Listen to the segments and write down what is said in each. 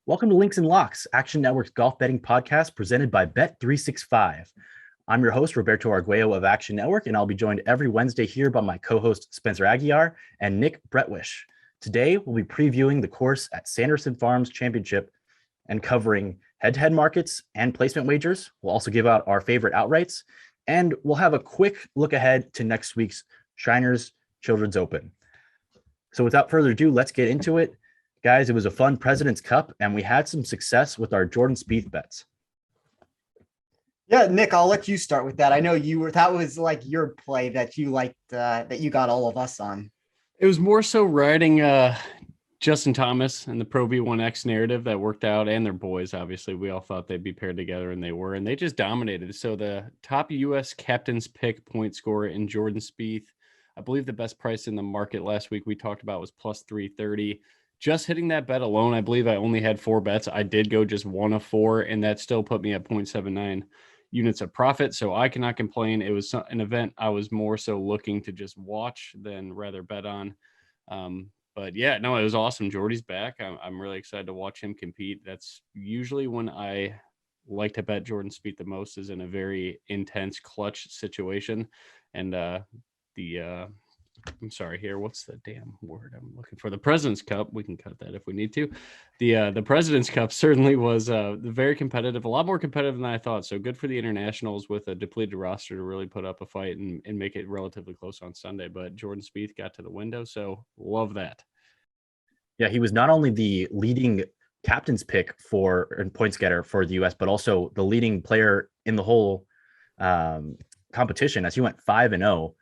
Welcome to Links and Locks, Action Network's golf betting podcast presented by Bet365. I'm your host, Roberto Arguello of Action Network, and I'll be joined every Wednesday here by my co-host, Spencer Aguiar and Nick Bretwish. Today, we'll be previewing the course at Sanderson Farms Championship and covering head-to-head markets and placement wagers. We'll also give out our favorite outrights, and we'll have a quick look ahead to next week's Shriners Children's Open. So without further ado, let's get into it. Guys, it was a fun President's Cup, and we had some success with our Jordan Spieth bets. Yeah, Nick, I'll let you start with that. I know that was like your play that you liked, that you got all of us on. It was more so riding Justin Thomas and the Pro V1X narrative that worked out, and their boys. Obviously, we all thought they'd be paired together, and they were, and they just dominated. So the top U.S. captain's pick point scorer in Jordan Spieth, I believe the best price in the market last week we talked about was plus 330. Just hitting that bet alone, I believe I only had 4 bets. I did go just 1 of 4, and that still put me at 0.79 units of profit. So I cannot complain. It was an event I was more so looking to just watch than rather bet on. But yeah, no, it was awesome. Jordy's back. I'm really excited to watch him compete. That's usually when I like to bet Jordan Spieth the most, is in a very intense clutch situation. And I'm sorry here. What's the damn word I'm looking for? The President's Cup. We can cut that if we need to. The President's Cup certainly was very competitive, a lot more competitive than I thought. So good for the internationals with a depleted roster to really put up a fight and make it relatively close on Sunday. But Jordan Spieth got to the window, so love that. Yeah, he was not only the leading captain's pick and points getter for the U.S., but also the leading player in the whole competition, as he went 5-0.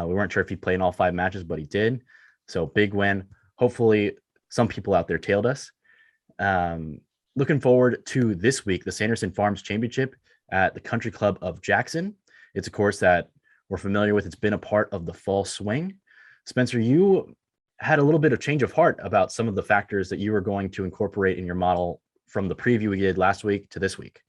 We weren't sure if he'd play in all 5 matches, but he did. So big win. Hopefully some people out there tailed us. Looking forward to this week, the Sanderson Farms Championship at the Country Club of Jackson. It's a course that we're familiar with. It's been a part of the fall swing. Spencer, you had a little bit of change of heart about some of the factors that you were going to incorporate in your model from the preview we did last week to this week.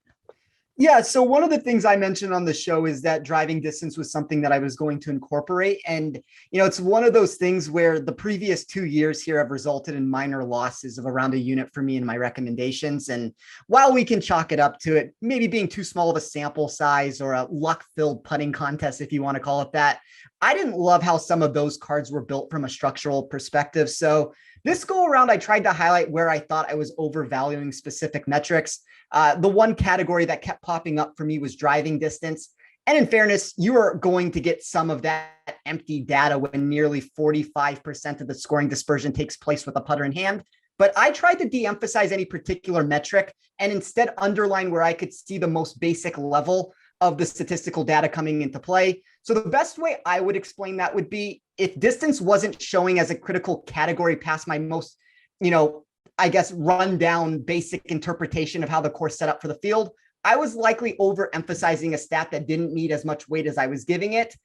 Yeah, so one of the things I mentioned on the show is that driving distance was something that I was going to incorporate. And, it's one of those things where the previous 2 years here have resulted in minor losses of around a unit for me in my recommendations. And while we can chalk it up to it maybe being too small of a sample size or a luck-filled putting contest, if you want to call it that, I didn't love how some of those cards were built from a structural perspective. So this go around, I tried to highlight where I thought I was overvaluing specific metrics. The one category that kept popping up for me was driving distance. And in fairness, you are going to get some of that empty data when nearly 45% of the scoring dispersion takes place with a putter in hand. But I tried to de-emphasize any particular metric and instead underline where I could see the most basic level of the statistical data coming into play. So the best way I would explain that would be if distance wasn't showing as a critical category past my most, I guess, run down basic interpretation of how the course set up for the field, I was likely overemphasizing a stat that didn't need as much weight as I was giving it.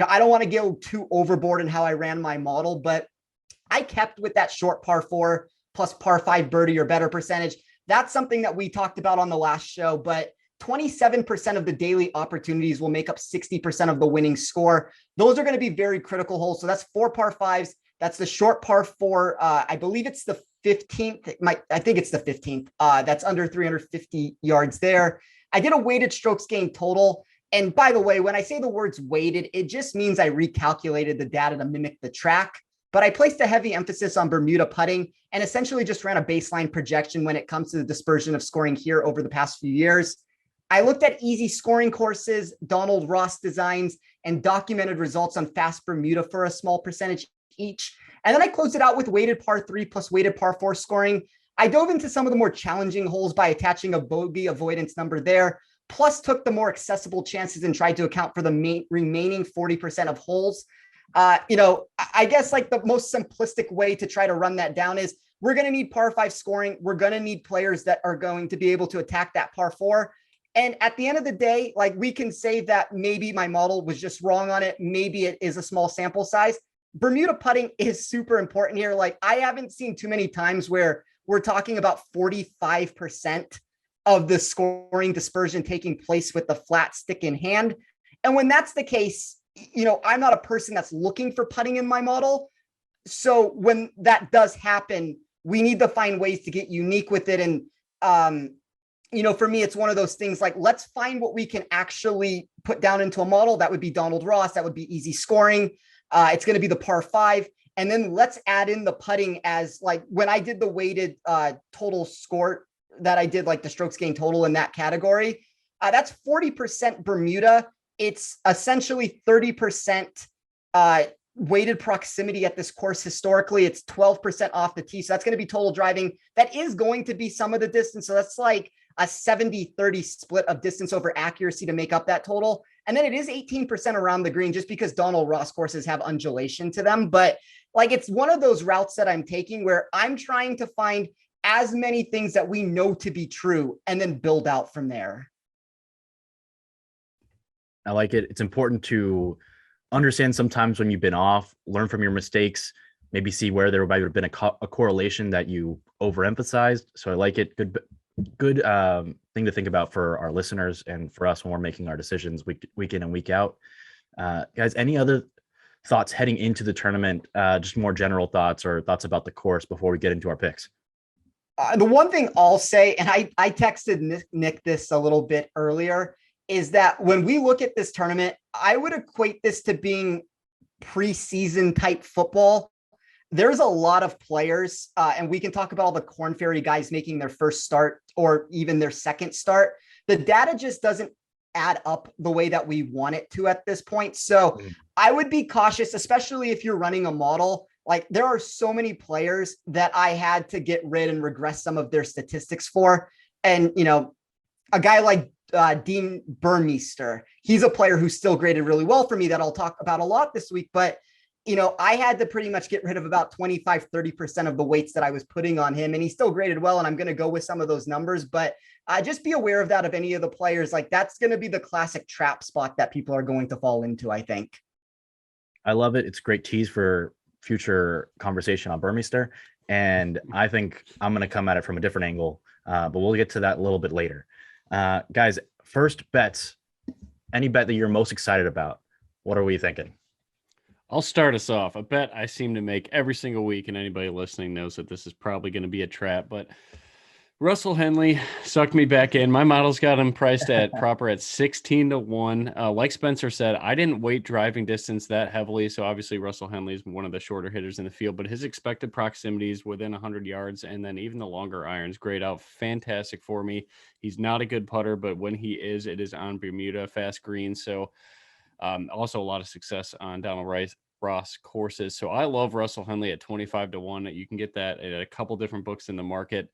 I don't want to go too overboard in how I ran my model, but I kept with that short par 4 plus par 5 birdie or better percentage. That's something that we talked about on the last show, but 27% of the daily opportunities will make up 60% of the winning score. Those are going to be very critical holes. So that's 4 par 5s. That's the short par 4. I believe it's the 15th. I think it's the 15th. That's under 350 yards there. I did a weighted strokes gained total. And by the way, when I say the words weighted, it just means I recalculated the data to mimic the track. But I placed a heavy emphasis on Bermuda putting and essentially just ran a baseline projection when it comes to the dispersion of scoring here over the past few years. I looked at easy scoring courses, Donald Ross designs, and documented results on fast Bermuda for a small percentage each. And then I closed it out with weighted par 3 plus weighted par 4 scoring. I dove into some of the more challenging holes by attaching a bogey avoidance number there, plus took the more accessible chances and tried to account for the remaining 40% of holes. I guess like the most simplistic way to try to run that down is we're going to need par 5 scoring. We're going to need players that are going to be able to attack that par 4. And at the end of the day, like we can say that maybe my model was just wrong on it. Maybe it is a small sample size. Bermuda putting is super important here. Like I haven't seen too many times where we're talking about 45% of the scoring dispersion taking place with the flat stick in hand. And when that's the case, I'm not a person that's looking for putting in my model. So when that does happen, we need to find ways to get unique with it. And For me, it's one of those things like, let's find what we can actually put down into a model. That would be Donald Ross. That would be easy scoring. It's going to be the par 5. And then let's add in the putting as like when I did the weighted total score that I did, like the strokes gained total in that category. That's 40% Bermuda. It's essentially 30% weighted proximity at this course. Historically, it's 12% off the tee. So that's going to be total driving. That is going to be some of the distance. So that's like a 70-30 split of distance over accuracy to make up that total. And then it is 18% around the green, just because Donald Ross courses have undulation to them. But like, it's one of those routes that I'm taking where I'm trying to find as many things that we know to be true and then build out from there. I like it. It's important to understand sometimes when you've been off, learn from your mistakes, maybe see where there might have been a correlation that you overemphasized. So I like it. Good thing to think about for our listeners and for us when we're making our decisions week in and week out. Guys, any other thoughts heading into the tournament? Just more general thoughts or thoughts about the course before we get into our picks? The one thing I'll say, and I texted Nick this a little bit earlier, is that when we look at this tournament, I would equate this to being preseason type football. There's a lot of players, and we can talk about all the Korn Ferry guys making their first start or even their second start. The data just doesn't add up the way that we want it to at this point. So I would be cautious, especially if you're running a model. Like, there are so many players that I had to get rid and regress some of their statistics for. And, a guy like Dean Burmeister, he's a player who still graded really well for me that I'll talk about a lot this week. But, I had to pretty much get rid of about 25-30% of the weights that I was putting on him, and he still graded well. And I'm going to go with some of those numbers, but just be aware of that. Of any of the players, like, that's going to be the classic trap spot that people are going to fall into, I think. I love it. It's a great tease for future conversation on Burmeister. And I think I'm going to come at it from a different angle, but we'll get to that a little bit later. Guys, first bets, any bet that you're most excited about? What are we thinking? I'll start us off. A bet I seem to make every single week, and anybody listening knows that this is probably going to be a trap, but Russell Henley sucked me back in. My model's got him priced at proper at 16-1. Like Spencer said, I didn't weight driving distance that heavily. So obviously Russell Henley is one of the shorter hitters in the field, but his expected proximities within 100 yards and then even the longer irons grade out fantastic for me. He's not a good putter, but when he is, it is on Bermuda, fast green. So also a lot of success on Donald Ross courses. So I love Russell Henley at 25-1. You can get that at a couple different books in the market.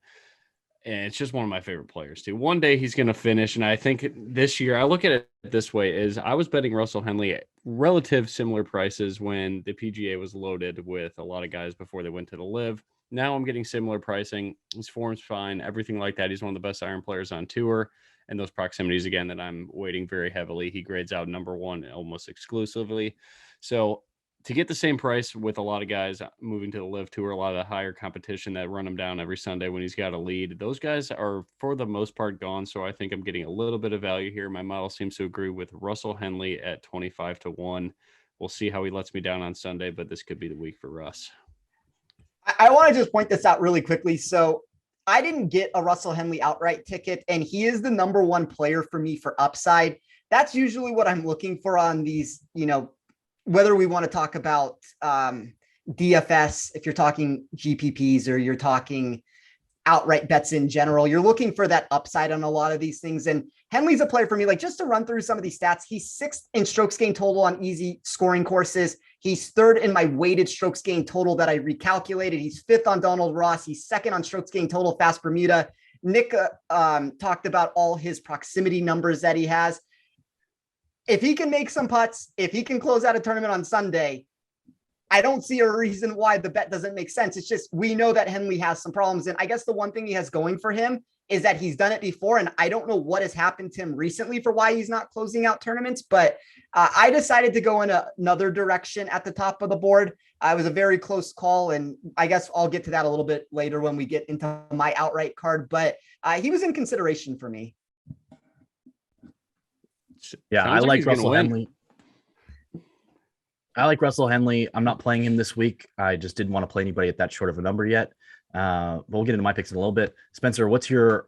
And it's just one of my favorite players too. One day he's going to finish. And I think this year, I look at it this way, is I was betting Russell Henley at relative similar prices when the PGA was loaded with a lot of guys before they went to the Live. Now I'm getting similar pricing. His form's fine, everything like that. He's one of the best iron players on tour. And those proximities, again, that I'm weighting very heavily. He grades out number one almost exclusively. So to get the same price with a lot of guys moving to the Live Tour, a lot of the higher competition that run him down every Sunday when he's got a lead, those guys are for the most part gone. So I think I'm getting a little bit of value here. My model seems to agree with Russell Henley at 25-1. We'll see how he lets me down on Sunday, but this could be the week for Russ. I want to just point this out really quickly. So I didn't get a Russell Henley outright ticket, and he is the number one player for me for upside. That's usually what I'm looking for on these, whether we want to talk about DFS, if you're talking GPPs or you're talking outright bets in general, you're looking for that upside on a lot of these things. And Henley's a player for me, like, just to run through some of these stats. He's 6th in strokes gained total on easy scoring courses. He's 3rd in my weighted strokes gained total that I recalculated. He's 5th on Donald Ross. He's 2nd on strokes gained total fast Bermuda. Nick talked about all his proximity numbers that he has. If he can make some putts, if he can close out a tournament on Sunday, I don't see a reason why the bet doesn't make sense. It's just, we know that Henley has some problems. And I guess the one thing he has going for him is that he's done it before. And I don't know what has happened to him recently for why he's not closing out tournaments, but I decided to go in another direction at the top of the board. It was a very close call. And I guess I'll get to that a little bit later when we get into my outright card, but he was in consideration for me. Yeah, I like Russell Henley. I like Russell Henley. I'm not playing him this week. I just didn't want to play anybody at that short of a number yet. But we'll get into my picks in a little bit. Spencer, what's your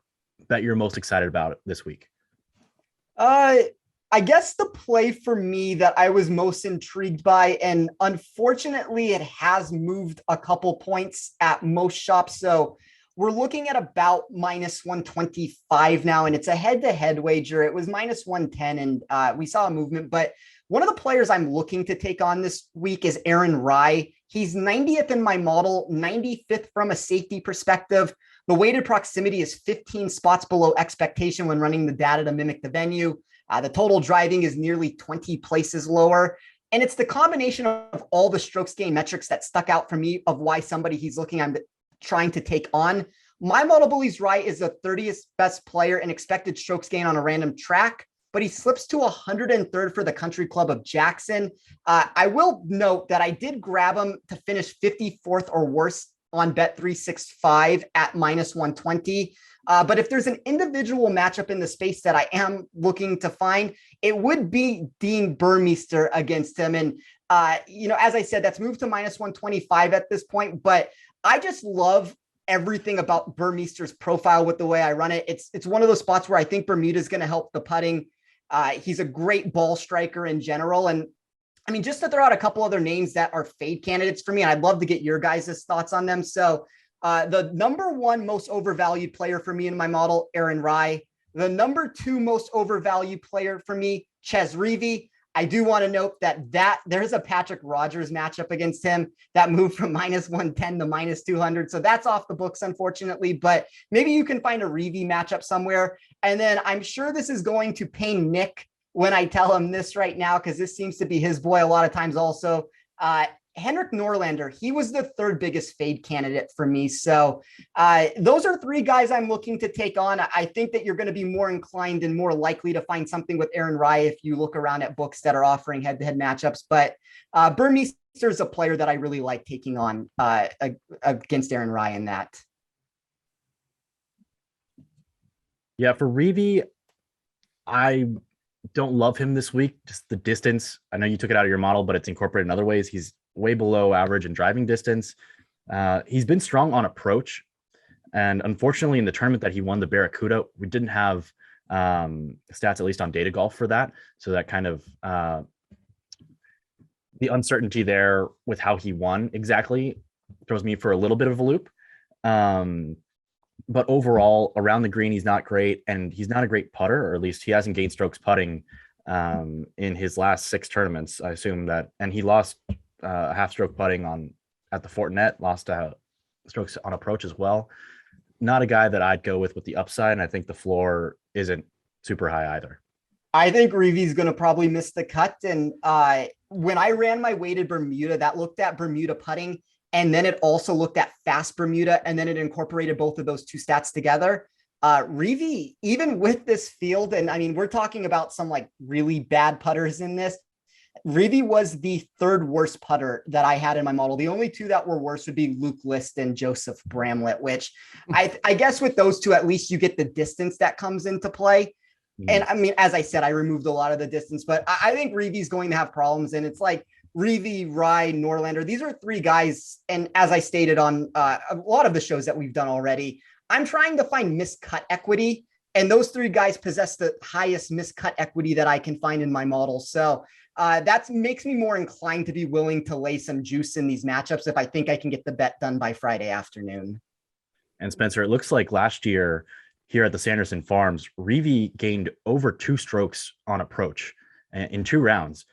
that you're most excited about this week? I guess the play for me that I was most intrigued by, and unfortunately it has moved a couple points at most shops. So we're looking at about minus 125 now, and it's a head-to-head wager. It was minus 110, and we saw a movement. But one of the players I'm looking to take on this week is Aaron Rye. He's 90th in my model, 95th from a safety perspective. The weighted proximity is 15 spots below expectation when running the data to mimic the venue. The total driving is nearly 20 places lower. And it's the combination of all the strokes gain metrics that stuck out for me of why somebody I'm trying to take on. My model believes Rye is the 30th best player in expected strokes gain on a random track, but he slips to 103rd for the Country Club of Jackson. I will note that I did grab him to finish 54th or worse on Bet365 at minus 120. But if there's an individual matchup in the space that I am looking to find, it would be Dean Burmeister against him. And, as I said, that's moved to minus 125 at this point, but I just love everything about Burmeister's profile with the way I run it. It's one of those spots where I think Bermuda is going to help the putting. He's a great ball striker in general. And I mean, just to throw out a couple other names that are fade candidates for me, and I'd love to get your guys' thoughts on them. So the number one most overvalued player for me in my model, Aaron Rye. The number two most overvalued player for me, Ches Reavie. I do want to note that there's a Patrick Rogers matchup against him that moved from minus 110 to minus 200. So that's off the books, unfortunately, but maybe you can find a Reavie matchup somewhere. And then I'm sure this is going to pain Nick when I tell him this right now, because this seems to be his boy a lot of times also. Henrik Norlander, he was the third biggest fade candidate for me. So those are three guys I'm looking to take on. I think that you're going to be more inclined and more likely to find something with Aaron Rye if you look around at books that are offering head-to-head matchups. But Burmeister is a player that I really like taking on against Aaron Rye in that. Yeah, for Reavie, I don't love him this week. Just the distance. I know you took it out of your model, but it's incorporated in other ways. He's way below average in driving distance. He's been strong on approach. And unfortunately, in the tournament that he won, the Barracuda, we didn't have stats, at least on Data Golf, for that. So that kind of the uncertainty there with how he won exactly throws me for a little bit of a loop. But overall, around the green, he's not great, and he's not a great putter, or at least he hasn't gained strokes putting in his last 6 tournaments. I assume that, and he lost a half-stroke putting at the Fortinet, lost strokes on approach as well. Not a guy that I'd go with the upside, and I think the floor isn't super high either. I think Reavie's going to probably miss the cut, and when I ran my weighted Bermuda, that looked at Bermuda putting. And then it also looked at fast Bermuda, and then it incorporated both of those two stats together. Reavie, even with this field, and I mean, we're talking about some like really bad putters in this. Reavie was the third worst putter that I had in my model. The only two that were worse would be Luke List and Joseph Bramlett, which I guess with those two, at least you get the distance that comes into play. And I mean, as I said, I removed a lot of the distance, but I think Reavie's going to have problems. And it's like, Reavie, Rye, Norlander, these are three guys. And as I stated on a lot of the shows that we've done already, I'm trying to find miscut equity. And those three guys possess the highest miscut equity that I can find in my model. So that makes me more inclined to be willing to lay some juice in these matchups if I think I can get the bet done by Friday afternoon. And Spencer, it looks like last year here at the Sanderson Farms, Reavie gained over 2 strokes on approach in 2 rounds.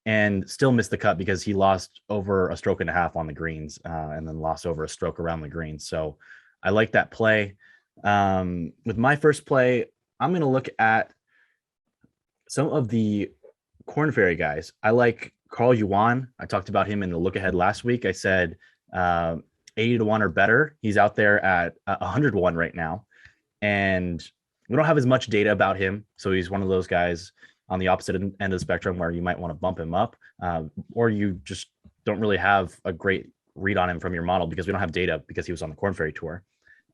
And still missed the cut because he lost over a stroke and a half on the greens and then lost over a stroke around the greens. So I like that play. With my first play, I'm going to look at some of the Corn Ferry guys. I like Carl Yuan. I talked about him in the look ahead last week. I said 80 to 1 or better. He's out there at 101 right now. And we don't have as much data about him. So he's one of those guys on the opposite end of the spectrum where you might want to bump him up, or you just don't really have a great read on him from your model because we don't have data because he was on the Corn Ferry Tour.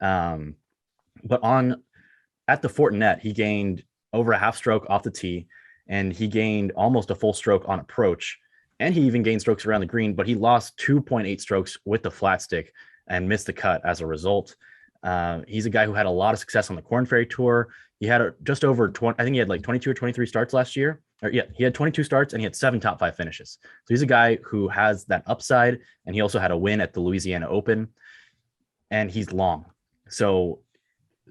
But at the Fortinet, he gained over a half stroke off the tee, and he gained almost a full stroke on approach, and he even gained strokes around the green, but he lost 2.8 strokes with the flat stick and missed the cut as a result. He's a guy who had a lot of success on the Corn Ferry Tour. He had just over 20, I think he had like 22 or 23 starts last year. Yeah, he had 22 starts and he had 7 top 5 finishes. So he's a guy who has that upside, and he also had a win at the Louisiana Open, and he's long. So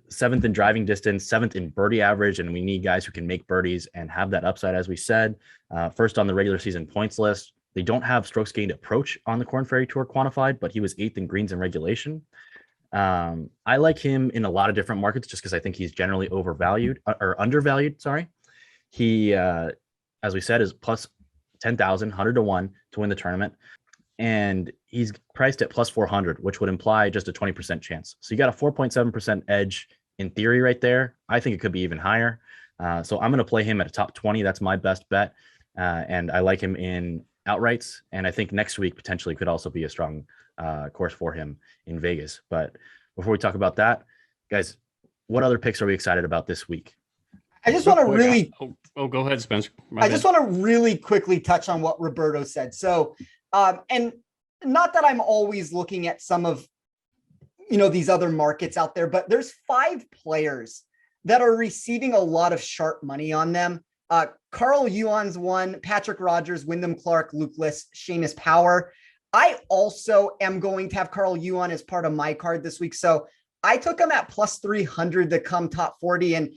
7th in driving distance, 7th in birdie average, and we need guys who can make birdies and have that upside, as we said. First on the regular season points list. They don't have strokes gained approach on the Corn Ferry Tour quantified, but he was 8th in greens and regulation. I like him in a lot of different markets just because I think he's generally overvalued or undervalued. Sorry. He, as we said, is plus 10,000, 100 to 1 to win the tournament. And he's priced at plus 400, which would imply just a 20% chance. So you got a 4.7% edge in theory right there. I think it could be even higher. So I'm going to play him at a top 20. That's my best bet. And I like him in outrights. And I think next week potentially could also be a strong course for him in Vegas. But before we talk about that, guys, what other picks are we excited about this week? I just want to really. Go ahead, Spencer. I just want to really quickly touch on what Roberto said. So, and not that I'm always looking at some of, these other markets out there, but there's 5 players that are receiving a lot of sharp money on them. Carl Yuan's one, Patrick Rogers, Wyndham Clark, Luke List, Seamus Power. I also am going to have Carl Yuan as part of my card this week. So I took him at plus 300 to come top 40. And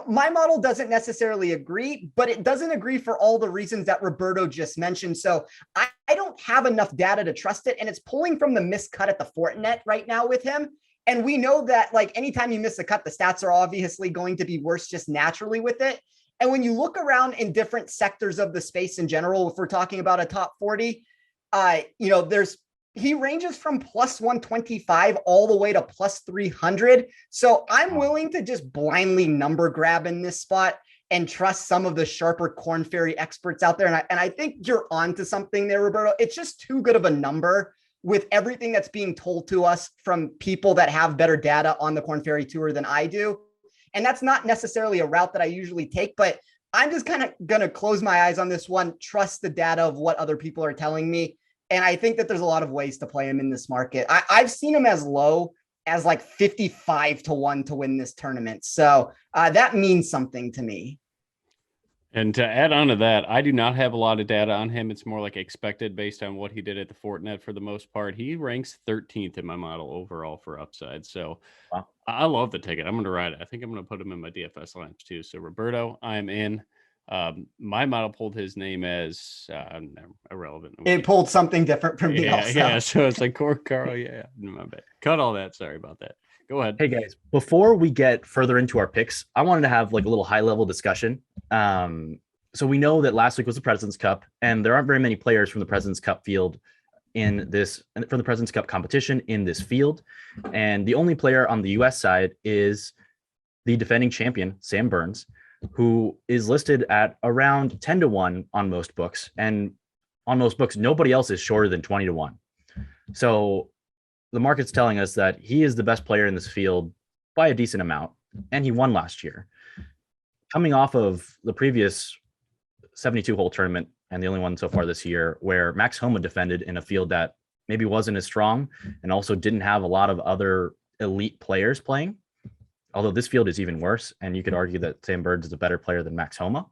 my model doesn't necessarily agree, but it doesn't agree for all the reasons that Roberto just mentioned. So I don't have enough data to trust it. And it's pulling from the missed cut at the Fortinet right now with him. And we know that like anytime you miss a cut, the stats are obviously going to be worse just naturally with it. And when you look around in different sectors of the space in general, if we're talking about a top 40, he ranges from plus 125 all the way to plus 300. So I'm willing to just blindly number grab in this spot and trust some of the sharper Corn Ferry experts out there. And I think you're onto something there, Roberto. It's just too good of a number with everything that's being told to us from people that have better data on the Corn Ferry Tour than I do. And that's not necessarily a route that I usually take, but I'm just kind of going to close my eyes on this one, trust the data of what other people are telling me. And I think that there's a lot of ways to play him in this market. I've seen him as low as like 55 to 1 to win this tournament. So that means something to me. And to add on to that, I do not have a lot of data on him. It's more like expected based on what he did at the Fortinet for the most part. He ranks 13th in my model overall for upside. So wow. I love the ticket. I'm going to ride it. I think I'm going to put him in my DFS lineups too. So Roberto, I'm in. My model pulled his name as irrelevant. It pulled something different from me also. Yeah, so it's like Carl. Yeah, my bad. Cut all that. Sorry about that. Go ahead. Hey guys, before we get further into our picks, I wanted to have like a little high level discussion. So we know that last week was the President's Cup, and there aren't very many players from the President's Cup field from the President's Cup competition in this field. And the only player on the US side is the defending champion, Sam Burns, who is listed at around 10 to 1 on most books. And on most books, nobody else is shorter than 20 to 1. So the market's telling us that he is the best player in this field by a decent amount, and he won last year. Coming off of the previous 72-hole tournament, and the only one so far this year, where Max Homa defended in a field that maybe wasn't as strong and also didn't have a lot of other elite players playing, although this field is even worse, and you could argue that Sam Burns is a better player than Max Homa.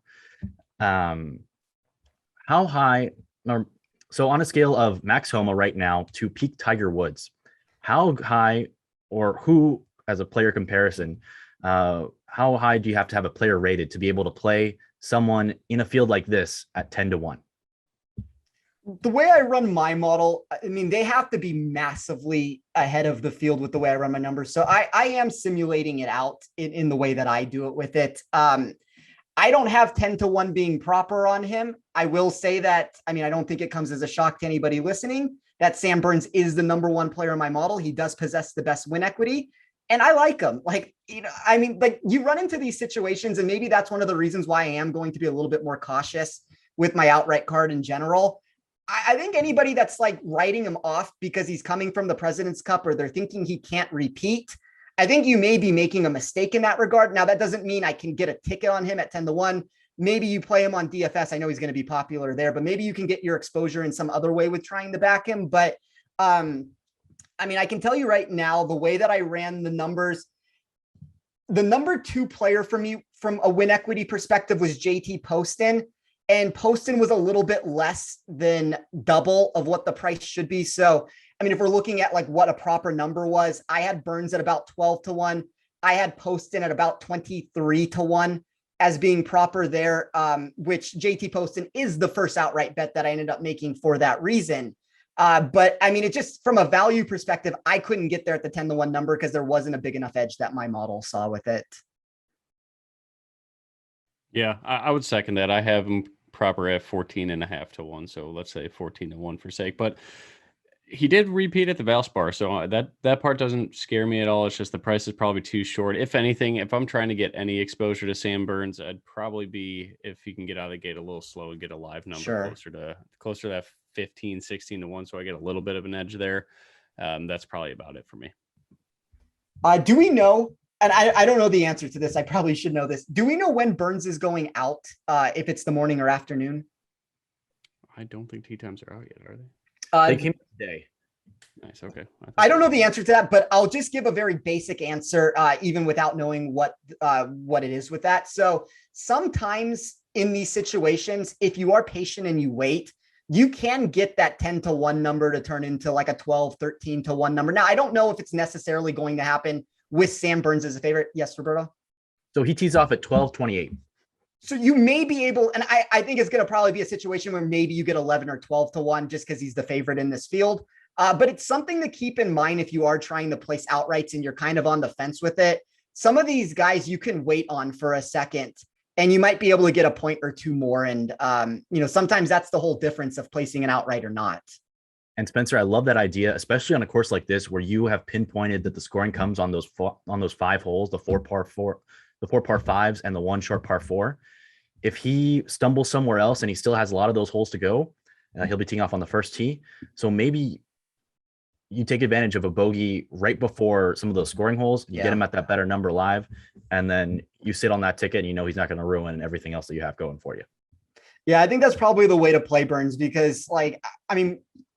How high, so on a scale of Max Homa right now to peak Tiger Woods, how high, or who, as a player comparison, how high do you have to have a player rated to be able to play someone in a field like this at 10 to 1? The way I run my model, I mean, they have to be massively ahead of the field with the way I run my numbers. So I am simulating it out in the way that I do it with it. I don't have 10 to 1 being proper on him. I will say that, I mean, I don't think it comes as a shock to anybody listening that Sam Burns is the number 1 player in my model. He does possess the best win equity. And I like him. Like, I mean, like you run into these situations, and maybe that's one of the reasons why I am going to be a little bit more cautious with my outright card in general. I think anybody that's like writing him off because he's coming from the President's Cup or they're thinking he can't repeat, I think you may be making a mistake in that regard. Now, that doesn't mean I can get a ticket on him at 10 to 1. Maybe you play him on DFS. I know he's going to be popular there, but maybe you can get your exposure in some other way with trying to back him. But I mean, I can tell you right now, the way that I ran the numbers, the number 2 player for me from a win equity perspective was JT Poston. And Poston was a little bit less than double of what the price should be. So, I mean, if we're looking at like what a proper number was, I had Burns at about 12-1. I had Poston at about 23-1 as being proper there, which JT Poston is the first outright bet that I ended up making for that reason. But I mean, it just from a value perspective, I couldn't get there at the 10-1 number because there wasn't a big enough edge that my model saw with it. Yeah, I would second that. I have him proper at 14.5-1. So let's say 14-1 for sake. But he did repeat at the Valspar, so that part doesn't scare me at all. It's just the price is probably too short. If anything, if I'm trying to get any exposure to Sam Burns, I'd probably be, if he can get out of the gate a little slow and get a live number closer to that 15-16-1, so I get a little bit of an edge there. That's probably about it for me. Do we know, and I don't know the answer to this, I probably should know this. Do we know when Burns is going out, if it's the morning or afternoon? I don't think tee times are out yet, are they? They came today. Nice. Okay. I don't know the answer to that, but I'll just give a very basic answer, even without knowing what it is with that. So sometimes in these situations, if you are patient and you wait, you can get that 10-1 number to turn into like a 12-13-1 number. Now, I don't know if it's necessarily going to happen with Sam Burns as a favorite. Yes, Roberto? So he tees off at 12-28. So you may be able, and I think it's going to probably be a situation where maybe you get 11 or 12-1 just because he's the favorite in this field. But it's something to keep in mind if you are trying to place outrights and you're kind of on the fence with it. Some of these guys you can wait on for a second and you might be able to get a point or two more. And, sometimes that's the whole difference of placing an outright or not. And Spencer, I love that idea, especially on a course like this where you have pinpointed that the scoring comes on those 5 holes, the 4 par fives and the 1 short par 4. If he stumbles somewhere else and he still has a lot of those holes to go, he'll be teeing off on the first tee. So maybe you take advantage of a bogey right before some of those scoring holes. You get him at that better number live, and then you sit on that ticket and he's not going to ruin everything else that you have going for you. Yeah, I think that's probably the way to play Burns because,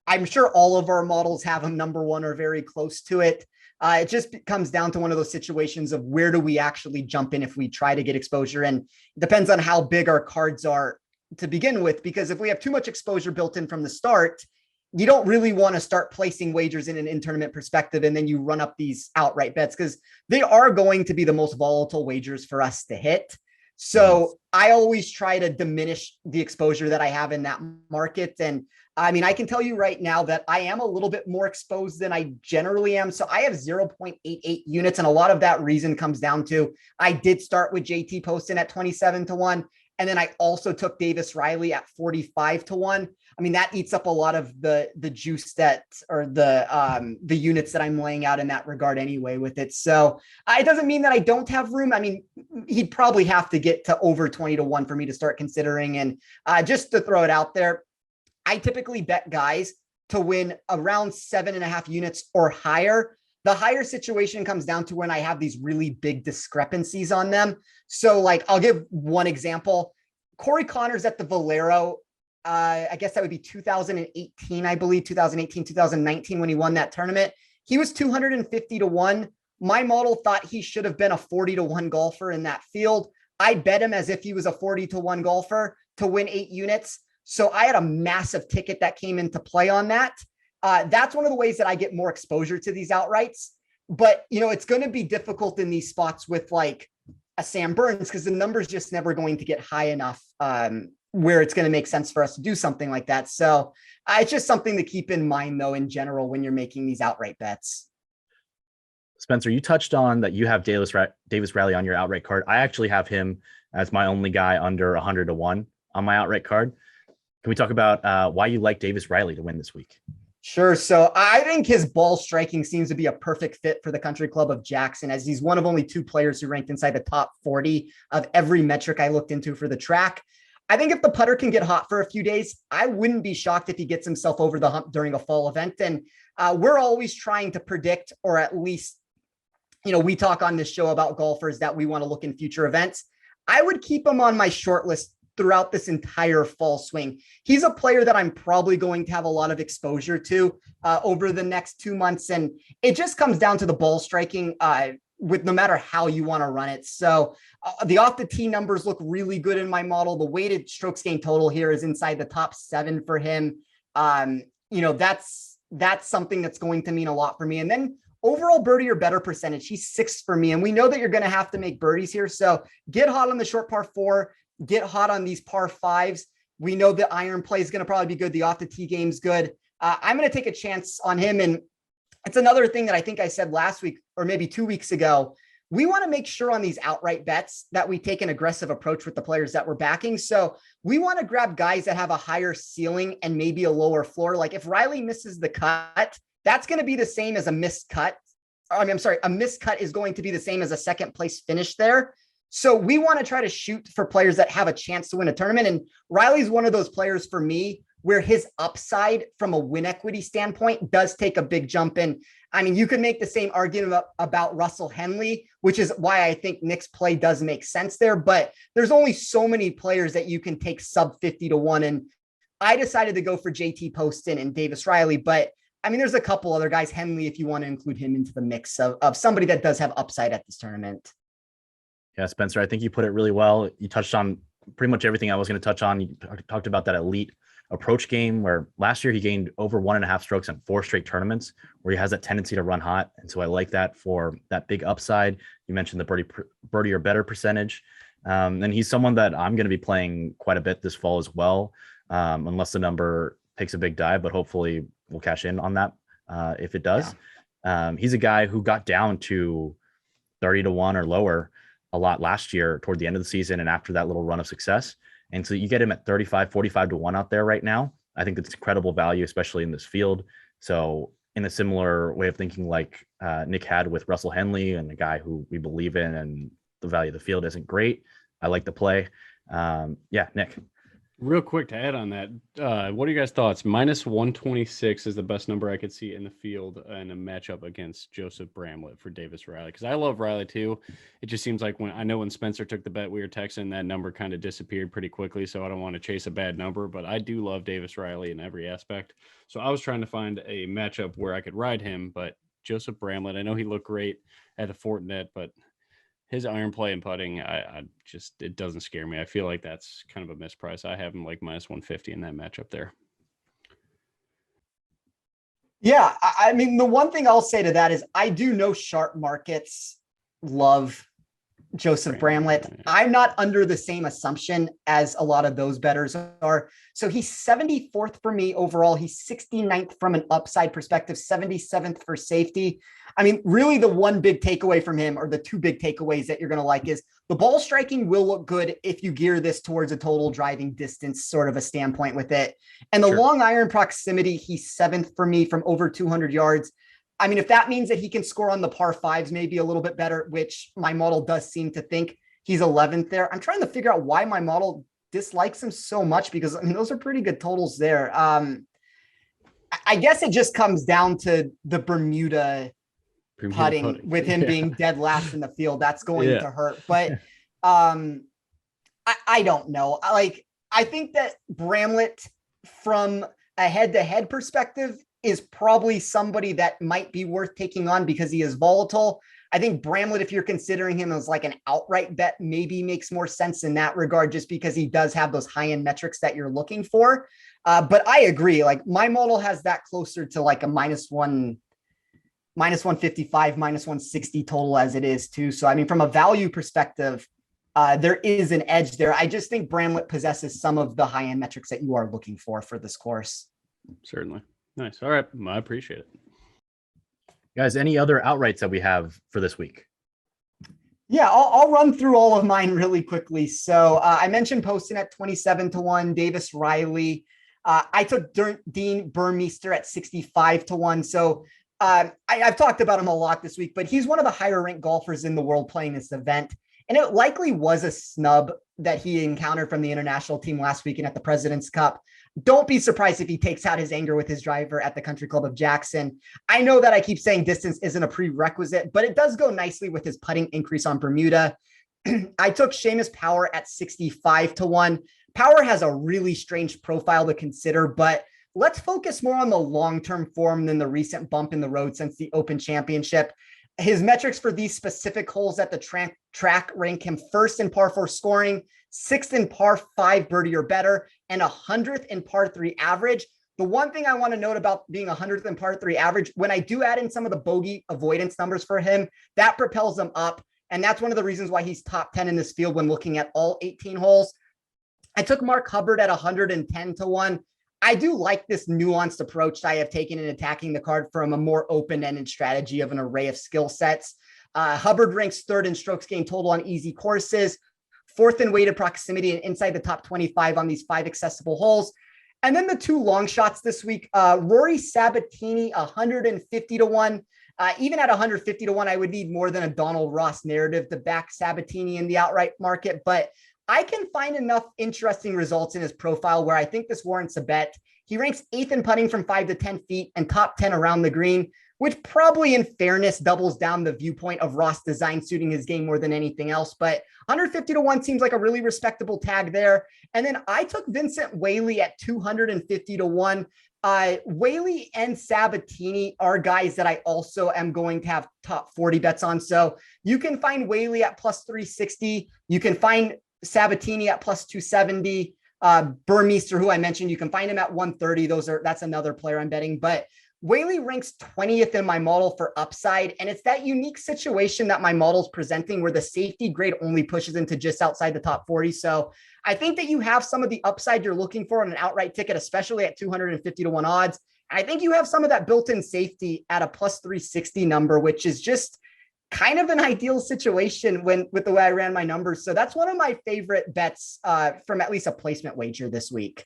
I'm sure all of our models have him number 1 or very close to it. It just comes down to one of those situations of where do we actually jump in if we try to get exposure, and it depends on how big our cards are to begin with, because if we have too much exposure built in from the start, you don't really want to start placing wagers in an in-tournament perspective and then you run up these outright bets because they are going to be the most volatile wagers for us to hit. So I always try to diminish the exposure that I have in that market. And I mean, I can tell you right now that I am a little bit more exposed than I generally am. So I have 0.88 units. And a lot of that reason comes down to, I did start with JT Poston at 27-1. And then I also took Davis Riley at 45-1. I mean, that eats up a lot of the juice that, or the units that I'm laying out in that regard anyway with it. So it doesn't mean that I don't have room. I mean, he'd probably have to get to over 20-1 for me to start considering. And just to throw it out there, I typically bet guys to win around 7.5 units or higher. The higher situation comes down to when I have these really big discrepancies on them. So like, I'll give one example. Corey Connors at the Valero, I guess that would be 2018, I believe, 2018, 2019, when he won that tournament. He was 250-1. My model thought he should have been a 40-1 golfer in that field. I bet him as if he was a 40-1 golfer to win 8 units. So I had a massive ticket that came into play on that. That's one of the ways that I get more exposure to these outrights. But, it's going to be difficult in these spots with like a Sam Burns because the number's just never going to get high enough where it's going to make sense for us to do something like that. So it's just something to keep in mind, though, in general, when you're making these outright bets. Spencer, you touched on that you have Davis Riley on your outright card. I actually have him as my only guy under 100-1 on my outright card. Can we talk about why you like Davis Riley to win this week? Sure. So I think his ball striking seems to be a perfect fit for the Country Club of Jackson, as he's one of only 2 players who ranked inside the top 40 of every metric I looked into for the track. I think if the putter can get hot for a few days, I wouldn't be shocked if he gets himself over the hump during a fall event. And we're always trying to predict, or at least, we talk on this show about golfers that we want to look in future events. I would keep him on my short list throughout this entire fall swing. He's a player that I'm probably going to have a lot of exposure to over the next 2 months. And it just comes down to the ball striking with no matter how you want to run it. So the off the tee numbers look really good in my model. The weighted strokes gained total here is inside the top 7 for him. That's something that's going to mean a lot for me. And then overall birdie or better percentage, he's 6 for me. And we know that you're going to have to make birdies here. So get hot on the short par 4, get hot on these par 5s. We know the iron play is going to probably be good. The off the tee game's good. I'm going to take a chance on him. And it's another thing that I think I said last week or maybe 2 weeks ago. We want to make sure on these outright bets that we take an aggressive approach with the players that we're backing. So we want to grab guys that have a higher ceiling and maybe a lower floor. Like if Riley misses the cut, that's going to be the same as a missed cut. A missed cut is going to be the same as a second place finish there. So we want to try to shoot for players that have a chance to win a tournament. And Riley's one of those players for me where his upside from a win equity standpoint does take a big jump in. I mean, you could make the same argument about Russell Henley, which is why I think Nick's play does make sense there. But there's only so many players that you can take sub 50 to 1. And I decided to go for JT Poston and Davis Riley. But I mean, there's a couple other guys, Henley, if you want to include him into the mix of somebody that does have upside at this tournament. Yeah, Spencer, I think you put it really well. You touched on pretty much everything I was going to touch on. You talked about that elite approach game where last year he gained over 1.5 strokes in 4 straight tournaments where he has that tendency to run hot. And so I like that for that big upside. You mentioned the birdie or better percentage. And he's someone that I'm going to be playing quite a bit this fall as well, unless the number takes a big dive, but hopefully we'll cash in on that if it does. Yeah. He's a guy who got down to 30 to 1 or lower a lot last year toward the end of the season and after that little run of success. And so you get him at 35, 45 to 1 out there right now. I think that's incredible value, especially in this field. So in a similar way of thinking like Nick had with Russell Henley and a guy who we believe in and the value of the field isn't great, I like the play. Nick. Real quick to add on that, what are your guys' thoughts? Minus 126 is the best number I could see in the field in a matchup against Joseph Bramlett for Davis Riley. Because I love Riley too. It just seems like when Spencer took the bet, we were texting, that number kind of disappeared pretty quickly. So I don't want to chase a bad number, but I do love Davis Riley in every aspect. So I was trying to find a matchup where I could ride him, but Joseph Bramlett, I know he looked great at the Fortinet, but his iron play and putting, it doesn't scare me. I feel like that's kind of a misprice. I have him like minus 150 in that matchup there. Yeah. I mean, the one thing I'll say to that is I do know sharp markets love Joseph Bramlett. Yeah. I'm not under the same assumption as a lot of those bettors are. So he's 74th for me overall. He's 69th from an upside perspective, 77th for safety. I mean, really the one big takeaway from him, or the two big takeaways that you're going to like, is the ball striking will look good if you gear this towards a total driving distance sort of a standpoint with it. And the long iron proximity, he's 7th for me from over 200 yards. I mean, if that means that he can score on the par 5s, maybe a little bit better, which my model does seem to think he's 11th there. I'm trying to figure out why my model dislikes him so much, because I mean, those are pretty good totals there. I guess it just comes down to the Bermuda putting with him being dead last in the field. That's going to hurt. But I don't know. I think that Bramlett, from a head-to-head perspective, is probably somebody that might be worth taking on because he is volatile. I think Bramlett, if you're considering him as like an outright bet, maybe makes more sense in that regard, just because he does have those high-end metrics that you're looking for. But I agree. Like, my model has that closer to like a minus 155, minus 160 total as it is too. So, I mean, from a value perspective, there is an edge there. I just think Bramlett possesses some of the high-end metrics that you are looking for this course. Certainly. Nice. All right. I appreciate it. Guys, any other outrights that we have for this week? Yeah, I'll run through all of mine really quickly. So I mentioned Poston at 27 to 1, Davis Riley. I took Dean Burmeister at 65 to 1. So I've talked about him a lot this week, but he's one of the higher ranked golfers in the world playing this event. And it likely was a snub that he encountered from the international team last weekend at the President's Cup. Don't be surprised if he takes out his anger with his driver at the Country Club of Jackson. I know that I keep saying distance isn't a prerequisite, but it does go nicely with his putting increase on Bermuda. I took Seamus Power at 65 to 1. Power has a really strange profile to consider, but let's focus more on the long-term form than the recent bump in the road since the Open Championship. His metrics for these specific holes at the track rank him first in par 4 scoring, sixth in par 5 birdie or better, and 100th in par 3 average. The one thing I want to note about being 100th in par 3 average, when I do add in some of the bogey avoidance numbers for him, that propels him up. And that's one of the reasons why he's top 10 in this field when looking at all 18 holes. I took Mark Hubbard at 110 to 1. I do like this nuanced approach I have taken in attacking the card from a more open-ended strategy of an array of skill sets. Hubbard ranks third in strokes gained total on easy courses, fourth in weighted proximity and inside the top 25 on these 5 accessible holes. And then the 2 long shots this week, Rory Sabatini, 150 to 1. Even at 150 to 1, I would need more than a Donald Ross narrative to back Sabatini in the outright market, but I can find enough interesting results in his profile where I think this warrants a bet. He ranks 8th in putting from 5 to 10 feet and top 10 around the green, which probably in fairness doubles down the viewpoint of Ross design suiting his game more than anything else. But 150 to 1 seems like a really respectable tag there. And then I took Vincent Whaley at 250 to 1. Whaley and Sabatini are guys that I also am going to have top 40 bets on. So you can find Whaley at plus 360. You can find Sabatini at plus 270. Burmeister, who I mentioned, you can find him at 130. That's another player I'm betting. But Whaley ranks 20th in my model for upside. And it's that unique situation that my model's presenting where the safety grade only pushes into just outside the top 40. So I think that you have some of the upside you're looking for on an outright ticket, especially at 250 to 1 odds. And I think you have some of that built-in safety at a plus 360 number, which is just kind of an ideal situation with the way I ran my numbers. So that's one of my favorite bets from at least a placement wager this week.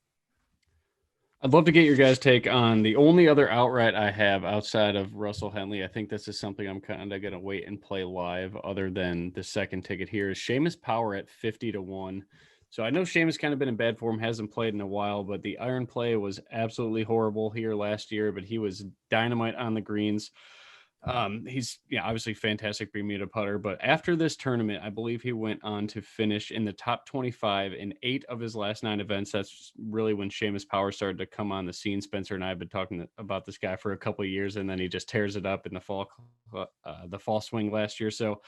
I'd love to get your guys' take on the only other outright I have outside of Russell Henley. I think this is something I'm kind of going to wait and play live other than the second ticket here is Seamus Power at 50 to 1. So I know Seamus kind of been in bad form, hasn't played in a while, but the iron play was absolutely horrible here last year, but he was dynamite on the greens. He's obviously fantastic Bermuda putter, but after this tournament, I believe he went on to finish in the top 25 in 8 of his last 9 events. That's really when Seamus Power started to come on the scene. Spencer and I have been talking about this guy for a couple of years, and then he just tears it up in the fall swing last year. So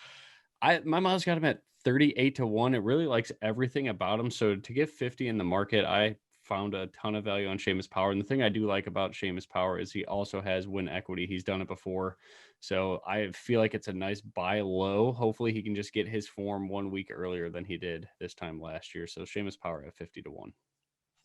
my mom's got him at 38 to 1. It really likes everything about him. So to get 50 in the market, I found a ton of value on Seamus Power. And the thing I do like about Seamus Power is he also has win equity. He's done it before. So I feel like it's a nice buy low. Hopefully he can just get his form 1 week earlier than he did this time last year. So Seamus Power at 50 to 1.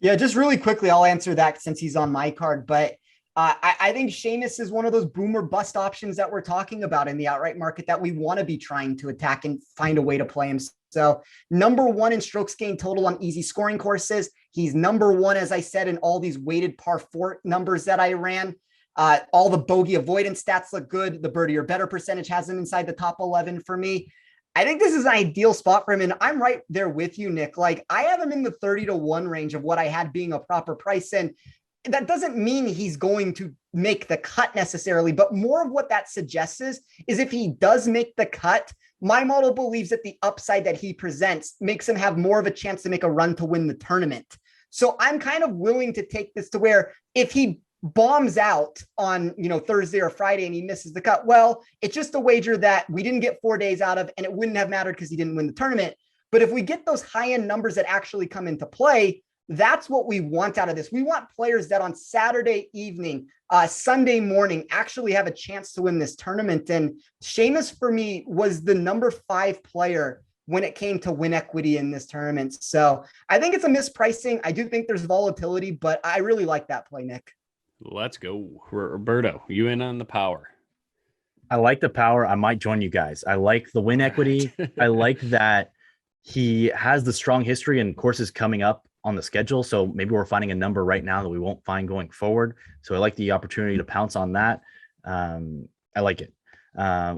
Yeah, just really quickly, I'll answer that since he's on my card. But I think Seamus is one of those boomer bust options that we're talking about in the outright market that we want to be trying to attack and find a way to play him. So number 1 in strokes gained total on easy scoring courses. He's number 1, as I said, in all these weighted par 4 numbers that I ran. All the bogey avoidance stats look good. The birdie or better percentage has him inside the top 11 for me. I think this is an ideal spot for him. And I'm right there with you, Nick. Like I have him in the 30 to 1 range of what I had being a proper price. And that doesn't mean he's going to make the cut necessarily, but more of what that suggests is if he does make the cut, my model believes that the upside that he presents makes him have more of a chance to make a run to win the tournament. So I'm kind of willing to take this to where if he bombs out on, Thursday or Friday and he misses the cut, well, it's just a wager that we didn't get 4 days out of, and it wouldn't have mattered because he didn't win the tournament. But if we get those high-end numbers that actually come into play, that's what we want out of this. We want players that on Saturday evening, Sunday morning, actually have a chance to win this tournament. And Seamus, for me, was the number 5 player when it came to win equity in this tournament. So I think it's a mispricing. I do think there's volatility, but I really like that play, Nick. Let's go. Roberto, you in on the Power? I like the Power. I might join you guys. I like the win equity. I like that he has the strong history and courses coming up on the schedule. So maybe we're finding a number right now that we won't find going forward. So I like the opportunity to pounce on that. I like it.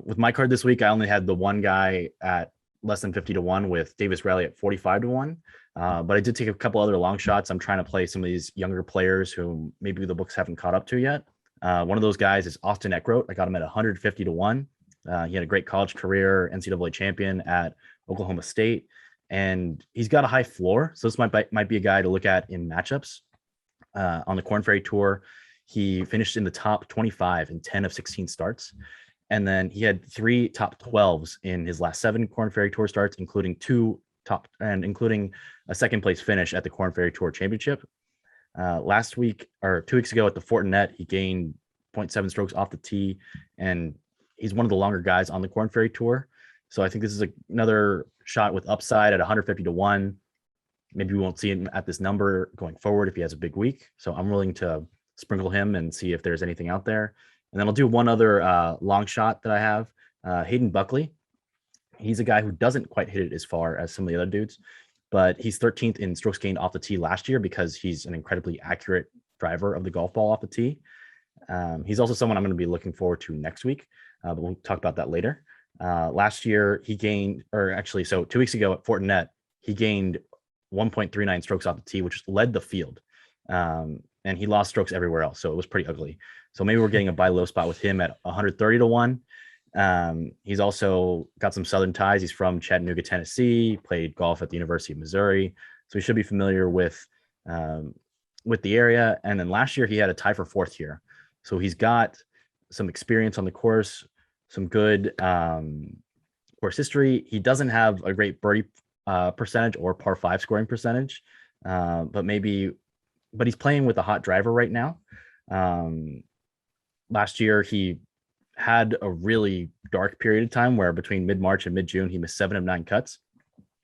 With my card this week, I only had the one guy at less than 50 to 1 with Davis Riley at 45 to 1. But I did take a couple other long shots. I'm trying to play some of these younger players who maybe the books haven't caught up to yet. One of those guys is Austin Eckroat. I got him at 150 to 1. He had a great college career, NCAA champion at Oklahoma State. and he's got a high floor. So this might be a guy to look at in matchups. On the Corn Ferry Tour, he finished in the top 25 in 10 of 16 starts. And then he had 3 top 12s in his last 7 Corn Ferry Tour starts, including including a second place finish at the Corn Ferry Tour Championship. Last week or 2 weeks ago at the Fortinet, he gained 0.7 strokes off the tee, and he's one of the longer guys on the Corn Ferry Tour. So I think this is another shot with upside at 150 to 1. Maybe we won't see him at this number going forward if he has a big week. So I'm willing to sprinkle him and see if there's anything out there. And then I'll do one other long shot that I have, Hayden Buckley. He's a guy who doesn't quite hit it as far as some of the other dudes, but he's 13th in strokes gained off the tee last year because he's an incredibly accurate driver of the golf ball off the tee. He's also someone I'm going to be looking forward to next week, but we'll talk about that later. Last year he gained, so 2 weeks ago at Fortinet, he gained 1.39 strokes off the tee, which led the field. And he lost strokes everywhere else. So it was pretty ugly. So maybe we're getting a buy low spot with him at 130 to 1. He's also got some Southern ties. He's from Chattanooga, Tennessee, played golf at the University of Missouri. So he should be familiar with the area. And then last year he had a tie for 4th here. So he's got some experience on the course, some good course history. He doesn't have a great birdie percentage or par 5 scoring percentage, but he's playing with a hot driver right now. Last year he had a really dark period of time where between mid-March and mid-June he missed 7 of 9 cuts,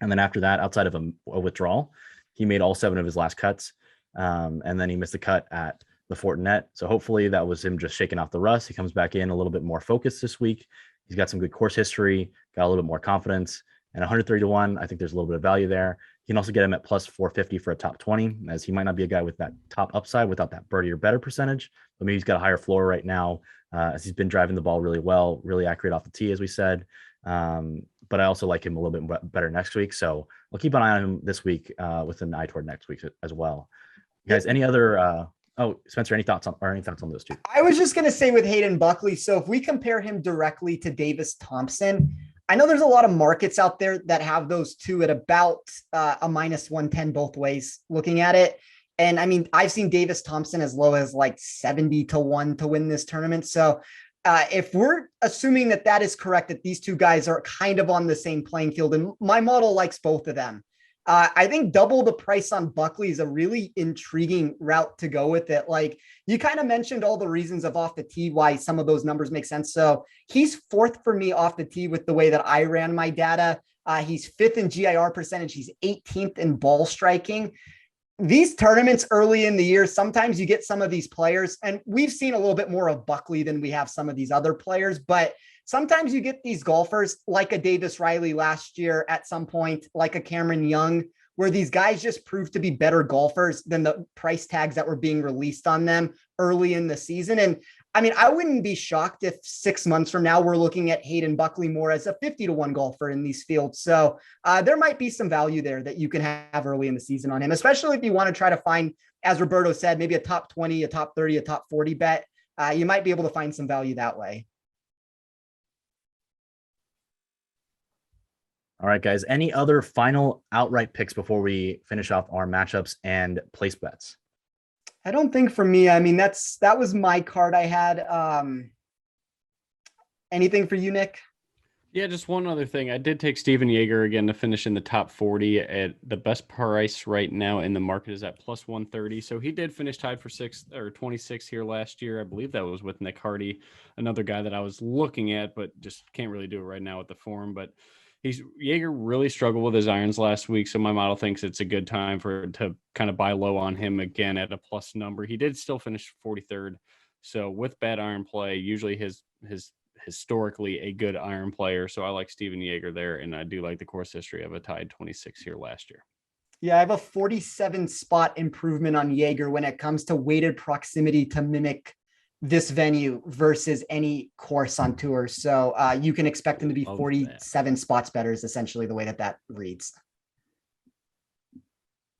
and then after that, outside of a withdrawal, he made all 7 of his last cuts, and then he missed a cut at the Fortinet. So hopefully that was him just shaking off the rust. He comes back in a little bit more focused this week. He's got some good course history, got a little bit more confidence. And 130 to 1, I think there's a little bit of value there. You can also get him at plus 450 for a top 20, as he might not be a guy with that top upside without that birdie or better percentage, but maybe he's got a higher floor right now, as he's been driving the ball really well, really accurate off the tee, as we said. But I also like him a little bit better next week. So I'll keep an eye on him this week with an eye toward next week as well. You guys, any other Spencer, any thoughts on those two? I was just going to say with Hayden Buckley, so if we compare him directly to Davis Thompson, I know there's a lot of markets out there that have those two at about a minus 110 both ways looking at it. And I mean, I've seen Davis Thompson as low as like 70 to 1 to win this tournament. So if we're assuming that is correct, that these two guys are kind of on the same playing field, and my model likes both of them, I think double the price on Buckley is a really intriguing route to go with it. Like you kind of mentioned all the reasons of off the tee, why some of those numbers make sense. So he's 4th for me off the tee with the way that I ran my data. He's 5th in GIR percentage. He's 18th in ball striking. These tournaments early in the year, sometimes you get some of these players, and we've seen a little bit more of Buckley than we have some of these other players, but sometimes you get these golfers like a Davis Riley last year at some point, like a Cameron Young, where these guys just proved to be better golfers than the price tags that were being released on them early in the season. And I mean, I wouldn't be shocked if 6 months from now, we're looking at Hayden Buckley more as a 50 to 1 golfer in these fields. So there might be some value there that you can have early in the season on him, especially if you want to try to find, as Roberto said, maybe a top 20, a top 30, a top 40 bet. You might be able to find some value that way. All right, guys. Any other final outright picks before we finish off our matchups and place bets? I don't think for me. I mean, that was my card I had. Anything for you, Nick? Yeah, just one other thing. I did take Steven Yeager again to finish in the top 40 at the best price right now in the market is at plus 130. So he did finish tied for 6th or 26 here last year. I believe that was with Nick Hardy, another guy that I was looking at, but just can't really do it right now with the form. But Yeager really struggled with his irons last week, so my model thinks it's a good time to kind of buy low on him again at a plus number. He did still finish 43rd, so with bad iron play, usually his historically a good iron player. So I like Steven Yeager there, and I do like the course history of a tied 26 here last year. Yeah, I have a 47 spot improvement on Yeager when it comes to weighted proximity to mimic this venue versus any course on tour. So you can expect him to be 47 spots better is essentially the way that reads.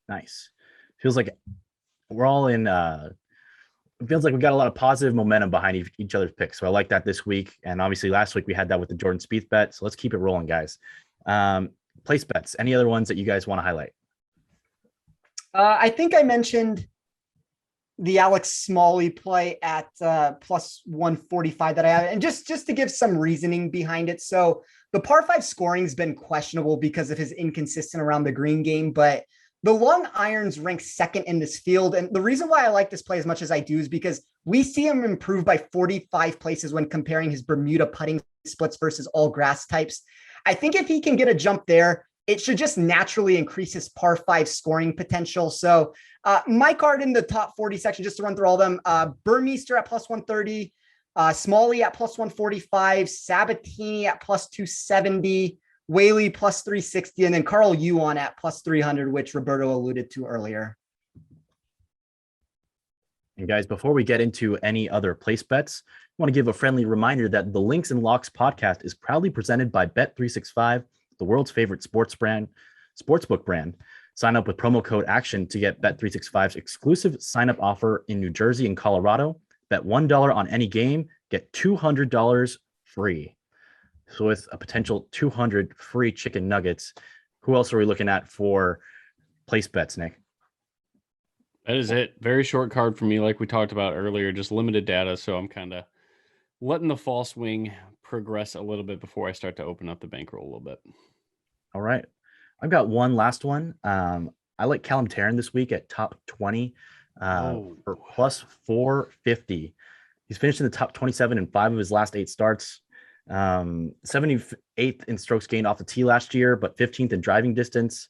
Nice. Feels like we're all in, it feels like we got a lot of positive momentum behind each other's picks. So I like that this week. And obviously last week we had that with the Jordan Spieth bet. So let's keep it rolling, guys. place bets. Any other ones that you guys want to highlight? I think I mentioned the Alex Smalley play at plus 145 that I have. And just to give some reasoning behind it. So the par 5 scoring has been questionable because of his inconsistent around the green game, but the long irons rank second in this field. And the reason why I like this play as much as I do is because we see him improve by 45 places when comparing his Bermuda putting splits versus all grass types. I think if he can get a jump there, it should just naturally increase his par 5 scoring potential. So my card in the top 40 section, just to run through all of them, Burmeister at plus 130, Smalley at plus 145, Sabatini at plus 270, Whaley plus 360, and then Carl Yuan at plus 300, which Roberto alluded to earlier. And guys, before we get into any other place bets, I want to give a friendly reminder that the Links and Locks podcast is proudly presented by Bet365, the world's favorite sportsbook brand. Sign up with promo code ACTION to get Bet365's exclusive sign-up offer in New Jersey and Colorado. Bet $1 on any game, get $200 free. So with a potential 200 free chicken nuggets, who else are we looking at for place bets, Nick? That is it. Very short card for me, like we talked about earlier, just limited data. So I'm kind of letting the fall swing progress a little bit before I start to open up the bankroll a little bit. All right. I've got one last one. I like Callum Tarrant this week at top 20 for plus 450. He's finished in the top 27 in 5 of his last 8 starts. 78th in strokes gained off the tee last year, but 15th in driving distance.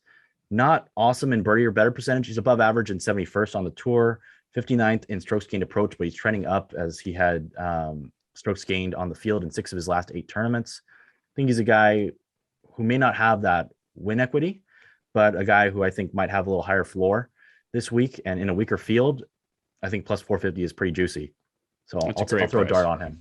Not awesome in birdie or better percentage. He's above average and 71st on the tour. 59th in strokes gained approach, but he's trending up as he had strokes gained on the field in 6 of his last 8 tournaments. I think he's a guy who may not have that win equity, but a guy who I think might have a little higher floor this week. And in a weaker field, I think plus 450 is pretty juicy. So I'll throw a dart on him.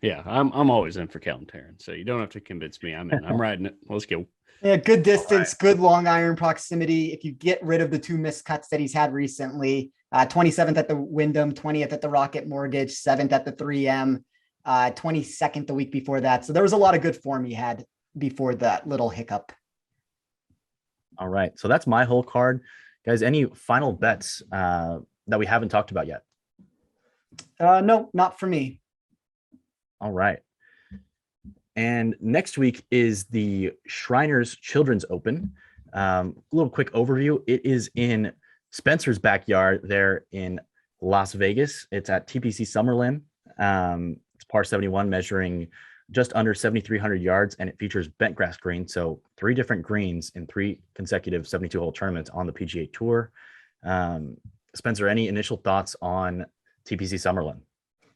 Yeah, I'm always in for Callum Tarrant, so you don't have to convince me. I'm in. I'm riding it. Let's go. Yeah, good distance, good long iron proximity. If you get rid of the 2 missed cuts that he's had recently, 27th at the Wyndham, 20th at the Rocket Mortgage, 7th at the 3M, 22nd the week before that. So there was a lot of good form he had before that little hiccup. All right. So that's my whole card. Guys, any final bets that we haven't talked about yet? No, not for me. All right. And next week is the Shriners Children's Open. A little quick overview. It is in Spencer's backyard there in Las Vegas. It's at TPC Summerlin. It's par 71, measuring just under 7,300 yards, and it features bent grass greens. So 3 different greens in 3 consecutive 72-hole tournaments on the PGA Tour. Spencer, any initial thoughts on TPC Summerlin?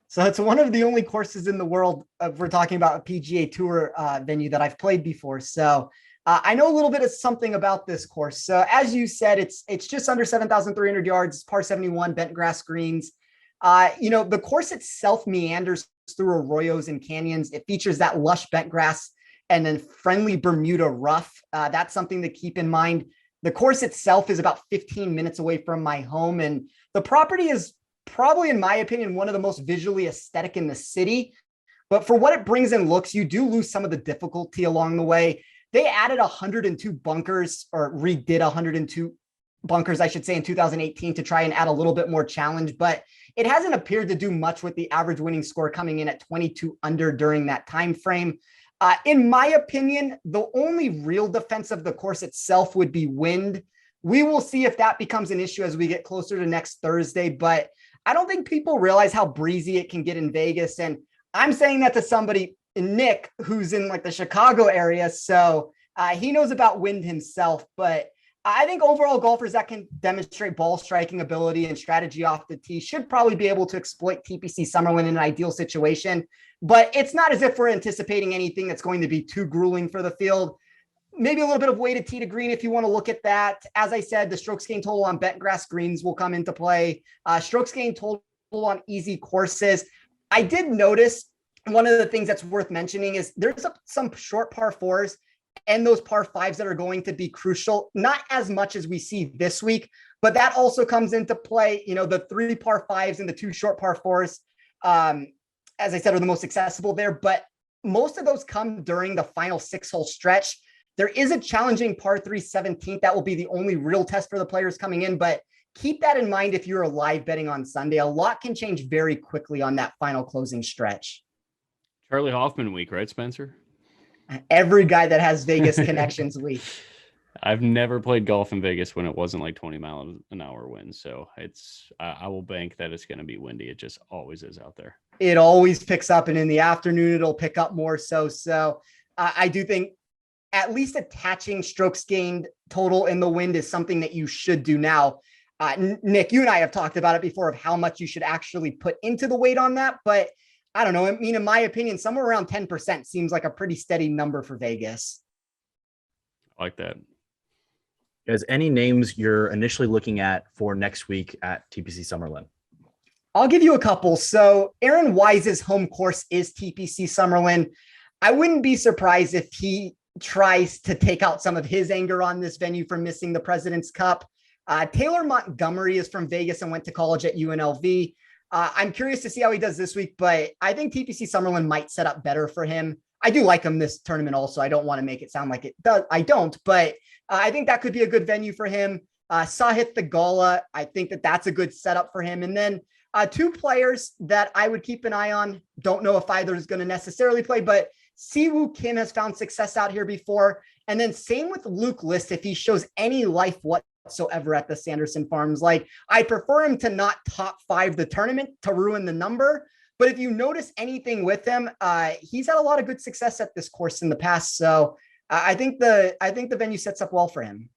So it's one of the only courses in the world, if we're talking about a PGA Tour venue, that I've played before. So I know a little bit of something about this course. So as you said, it's just under 7,300 yards, par 71, bent grass greens. The course itself meanders through arroyos and canyons. It features that lush bent grass and then friendly Bermuda rough. That's something to keep in mind. The course itself is about 15 minutes away from my home, and the property is probably, in my opinion, one of the most visually aesthetic in the city. But for what it brings in looks, you do lose some of the difficulty along the way. They added 102 bunkers, or redid 102 bunkers, I should say, in 2018 to try and add a little bit more challenge, but it hasn't appeared to do much with the average winning score coming in at 22 under during that time frame. In my opinion, the only real defense of the course itself would be wind. We will see if that becomes an issue as we get closer to next Thursday, but I don't think people realize how breezy it can get in Vegas. And I'm saying that to somebody, Nick, who's in like the Chicago area. So he knows about wind himself, but I think overall golfers that can demonstrate ball striking ability and strategy off the tee should probably be able to exploit TPC Summerlin in an ideal situation. But it's not as if we're anticipating anything that's going to be too grueling for the field. Maybe a little bit of weighted tee to green if you want to look at that. As I said, the strokes gained total on bent grass greens will come into play. Strokes gained total on easy courses. I did notice one of the things that's worth mentioning is there's some short par 4s and those par 5s that are going to be crucial, not as much as we see this week, but that also comes into play. The 3 par 5s and the 2 short par 4s, as I said, are the most accessible there, but most of those come during the final 6-hole stretch. There is a challenging par 3 17th. That will be the only real test for the players coming in, but keep that in mind if you're a live betting on Sunday. A lot can change very quickly on that final closing stretch. Charlie Hoffman week, right, Spencer? Every guy that has Vegas connections week. I've never played golf in Vegas when it wasn't like 20-mile-an-hour winds. So I will bank that it's going to be windy. It just always is out there. It always picks up, and in the afternoon, it'll pick up more so. So I do think at least attaching strokes gained total in the wind is something that you should do now. Nick, you and I have talked about it before of how much you should actually put into the weight on that. But I don't know. I mean, in my opinion, somewhere around 10% seems like a pretty steady number for Vegas. I like that. Guys, any names you're initially looking at for next week at TPC Summerlin? I'll give you a couple. So Aaron Wise's home course is TPC Summerlin. I wouldn't be surprised if he tries to take out some of his anger on this venue for missing the President's Cup. Taylor Montgomery is from Vegas and went to college at UNLV. I'm curious to see how he does this week, but I think TPC Summerlin might set up better for him. I do like him this tournament also. I don't want to make it sound like it does. I don't, but I think that could be a good venue for him. Sahith Theegala, I think that that's a good setup for him. And then two players that I would keep an eye on. Don't know if either is going to necessarily play, but Siwoo Kim has found success out here before. And then same with Luke List if he shows any life whatsoever at the Sanderson Farms. Like, I prefer him to not top 5 the tournament to ruin the number. But if you notice anything with him, he's had a lot of good success at this course in the past. So I think the venue sets up well for him.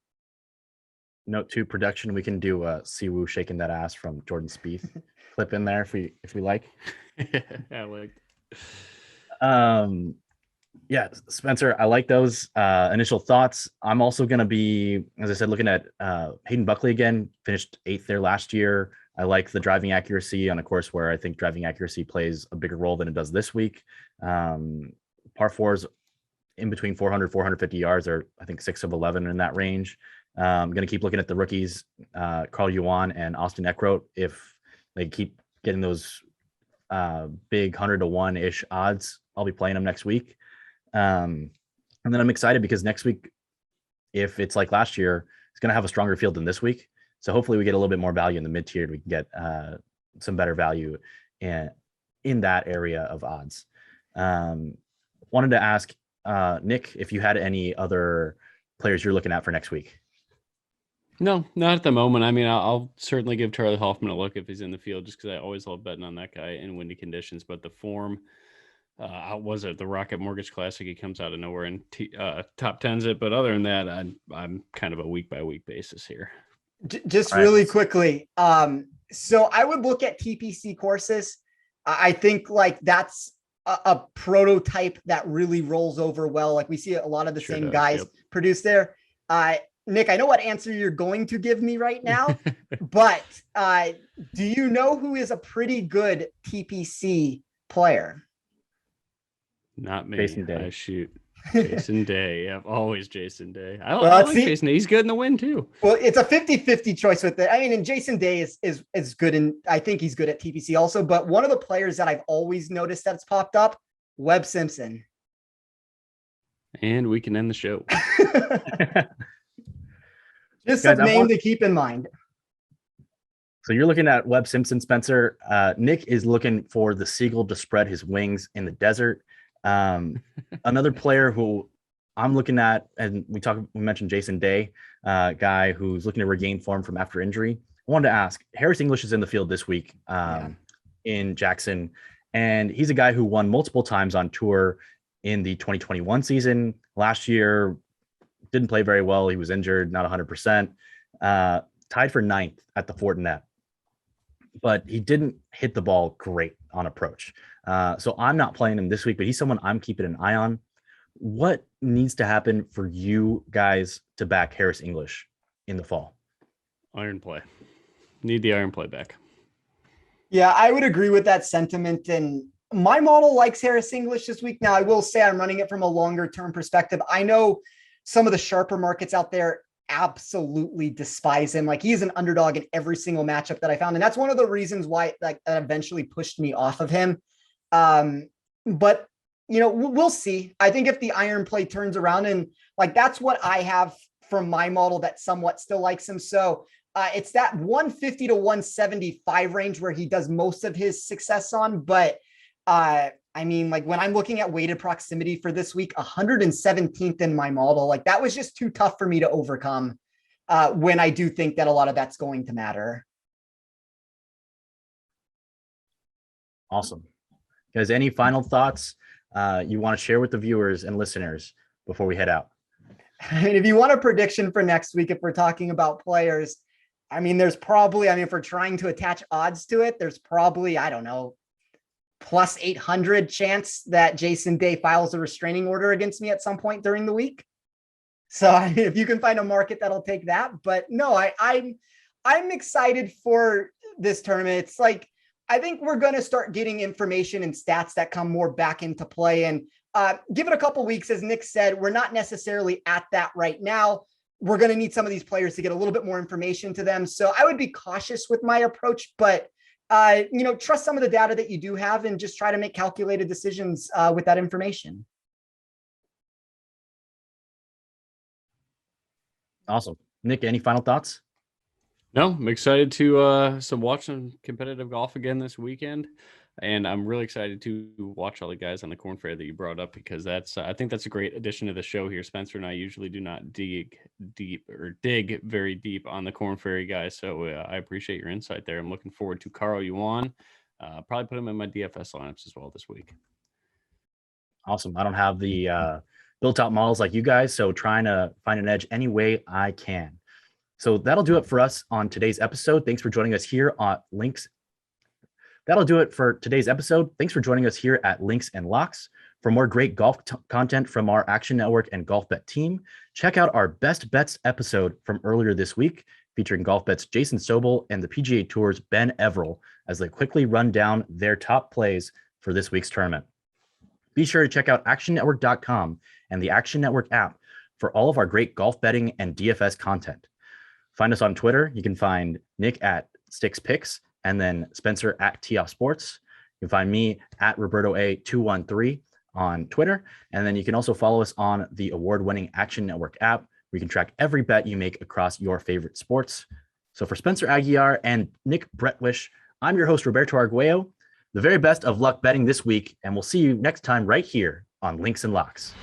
Note 2 production. We can do Siwoo shaking that ass from Jordan Spieth clip in there if we like. I like. Yeah, Spencer, I like those initial thoughts. I'm also going to be, as I said, looking at Hayden Buckley again. Finished 8th there last year. I like the driving accuracy on a course where I think driving accuracy plays a bigger role than it does this week. Par fours in between 400, 450 yards are, I think, 6 of 11 in that range. I'm going to keep looking at the rookies, Carl Yuan and Austin Eckroat. If they keep getting those big 100-to-1-ish odds, I'll be playing them next week. And then I'm excited because next week, if it's like last year, it's going to have a stronger field than this week. So hopefully we get a little bit more value in the mid-tiered. We can get some better value in that area of odds. Wanted to ask Nick if you had any other players you're looking at for next week. No, not at the moment. I mean, I'll certainly give Charlie Hoffman a look if he's in the field, just because I always love betting on that guy in windy conditions. But the form, was it the Rocket Mortgage Classic? He comes out of nowhere and top 10s it. But other than that, I'm kind of a week by week basis here. Just really quickly. So I would look at TPC courses. I think like that's a prototype that really rolls over well. Like we see a lot of the same guys produce there. Nick, I know what answer you're going to give me right now, but do you know who is a pretty good TPC player? Not me. Jason Day. I shoot. Jason Day. Yeah, always Jason Day. I like Jason Day. He's good in the win too. Well, it's a 50-50 choice with it. I mean, and Jason Day is good, and I think he's good at TPC also. But one of the players that I've always noticed that's popped up, Webb Simpson. And we can end the show. Just a name to keep in mind. So you're looking at Webb Simpson, Spencer. Nick is looking for the seagull to spread his wings in the desert. Another player who I'm looking at, and we mentioned Jason Day, guy who's looking to regain form from after injury. I wanted to ask, Harris English is in the field this week in Jackson, and he's a guy who won multiple times on tour in the 2021 season. Last year, didn't play very well. He was injured, not 100%. Tied for 9th at the Fortinet, but he didn't hit the ball great on approach. So I'm not playing him this week, but he's someone I'm keeping an eye on. What needs to happen for you guys to back Harris English in the fall? Iron play. Need the iron play back. Yeah, I would agree with that sentiment. And my model likes Harris English this week. Now, I will say I'm running it from a longer term perspective. I know some of the sharper markets out there absolutely despise him. Like, he's an underdog in every single matchup that I found. And that's one of the reasons why that eventually pushed me off of him. But we'll see. I think if the iron play turns around, and like that's what I have from my model that somewhat still likes him. So it's that 150 to 175 range where he does most of his success on. But I mean, like when I'm looking at weighted proximity for this week, 117th in my model, like that was just too tough for me to overcome when I do think that a lot of that's going to matter. Awesome. Guys, any final thoughts you want to share with the viewers and listeners before we head out? I mean, if you want a prediction for next week, if we're talking about players, I mean, there's probably, if we're trying to attach odds to it, there's probably, I don't know, plus 800 chance that Jason Day files a restraining order against me at some point during the week. So I mean, if you can find a market that'll take that, but no, I'm excited for this tournament. It's like, I think we're going to start getting information and stats that come more back into play, and give it a couple weeks. As Nick said, we're not necessarily at that right now. We're going to need some of these players to get a little bit more information to them. So I would be cautious with my approach, but trust some of the data that you do have and just try to make calculated decisions with that information. Awesome. Nick, any final thoughts? No, I'm excited to watch some competitive golf again this weekend. And I'm really excited to watch all the guys on the Corn Fair that you brought up, because I think that's a great addition to the show here. Spencer and I usually do not dig very deep on the Corn Ferry guys. So I appreciate your insight there. I'm looking forward to Carl Yuan. Probably put him in my DFS lineups as well this week. Awesome. I don't have the built out models like you guys, so trying to find an edge any way I can. So that'll do it for us on today's episode. Thanks for joining us here on Links. That'll do it for today's episode. Thanks for joining us here at Links and Locks. For more great golf content from our Action Network and Golf Bet team, check out our Best Bets episode from earlier this week, featuring Golf Bet's Jason Sobel and the PGA Tour's Ben Everill as they quickly run down their top plays for this week's tournament. Be sure to check out actionnetwork.com and the Action Network app for all of our great golf betting and DFS content. Find us on Twitter. You can find Nick at SticksPicks and then Spencer at Toff Sports. You can find me at Roberto A213 on Twitter. And then you can also follow us on the award-winning Action Network app, where you can track every bet you make across your favorite sports. So for Spencer Aguiar and Nick Bretwish, I'm your host, Roberto Arguello. The very best of luck betting this week, and we'll see you next time right here on Links and Locks.